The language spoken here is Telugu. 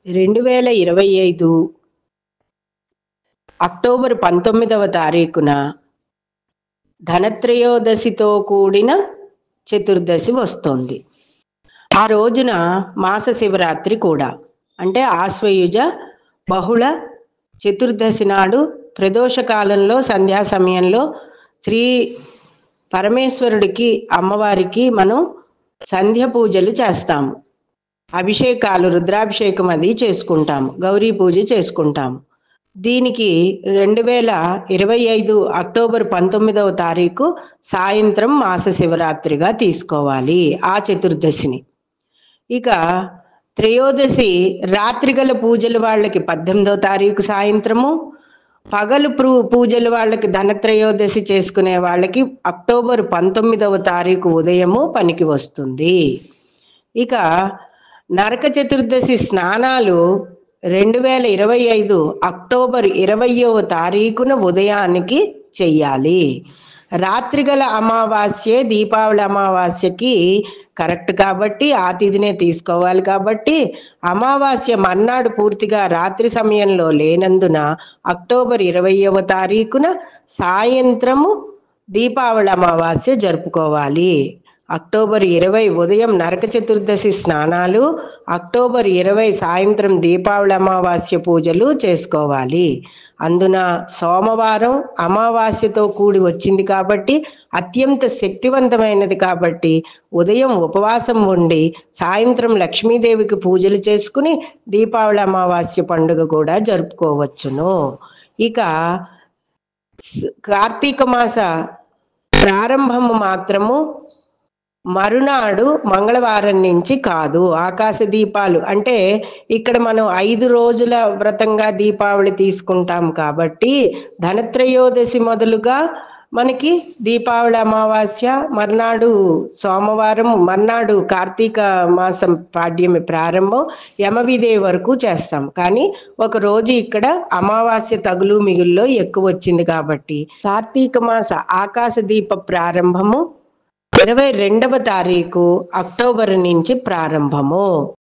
2025 అక్టోబర్ 19వ తారీఖున ధనత్రయోదశితో కూడిన చతుర్దశి వస్తోంది. ఆ రోజున మాస శివరాత్రి కూడా, అంటే ఆశ్వయుజ బహుళ చతుర్దశి నాడు ప్రదోష కాలంలో సంధ్యా సమయంలో శ్రీ పరమేశ్వరుడికి అమ్మవారికి మనం సంధ్య పూజలు చేస్తాము. అభిషేకాలు, రుద్రాభిషేకం అది చేసుకుంటాము, గౌరీ పూజ చేసుకుంటాము. దీనికి 2025 అక్టోబర్ 19వ తారీఖు సాయంత్రం మాస శివరాత్రిగా తీసుకోవాలి ఆ చతుర్దశిని. ఇక త్రయోదశి రాత్రిగల పూజలు వాళ్ళకి 18వ తారీఖు సాయంత్రము, పగలు పూజలు వాళ్ళకి ధనత్రయోదశి చేసుకునే వాళ్ళకి అక్టోబర్ 19వ తారీఖు ఉదయము పనికి వస్తుంది. ఇక నరక చతుర్దశి స్నానాలు 2025 అక్టోబర్ 20వ తారీఖున ఉదయానికి చెయ్యాలి. రాత్రిగల అమావాస్యే దీపావళి అమావాస్యకి కరెక్ట్ కాబట్టి ఆ తిథినే తీసుకోవాలి. కాబట్టి అమావాస్య మర్నాడు పూర్తిగా రాత్రి సమయంలో లేనందున అక్టోబర్ 20వ తారీఖున సాయంత్రము దీపావళి అమావాస్య జరుపుకోవాలి. అక్టోబర్ 20 ఉదయం నరక చతుర్దశి స్నానాలు, అక్టోబర్ 20 సాయంత్రం దీపావళి అమావాస్య పూజలు చేసుకోవాలి. అందున సోమవారం అమావాస్యతో కూడి వచ్చింది కాబట్టి అత్యంత శక్తివంతమైనది కాబట్టి ఉదయం ఉపవాసం ఉండి సాయంత్రం లక్ష్మీదేవికి పూజలు చేసుకుని దీపావళి అమావాస్య పండుగ కూడా జరుపుకోవచ్చును. ఇక కార్తీక మాస ప్రారంభము మాత్రము మరునాడు మంగళవారం నుంచి కాదు. ఆకాశ దీపాలు అంటే ఇక్కడ మనం 5 రోజుల వ్రతంగా దీపావళి తీసుకుంటాం కాబట్టి ధనత్రయోదశి మొదలుగా మనకి దీపావళి అమావాస్య, మర్నాడు సోమవారం, మర్నాడు కార్తీక మాసం పాడ్యమి ప్రారంభం, యమవిదే వరకు చేస్తాం. కానీ ఒక రోజు ఇక్కడ అమావాస్య తగులు మిగుల్లో ఎక్కువ వచ్చింది కాబట్టి కార్తీక మాస ఆకాశ దీప ప్రారంభము 22వ తారీఖు అక్టోబర్ నుంచి ప్రారంభము.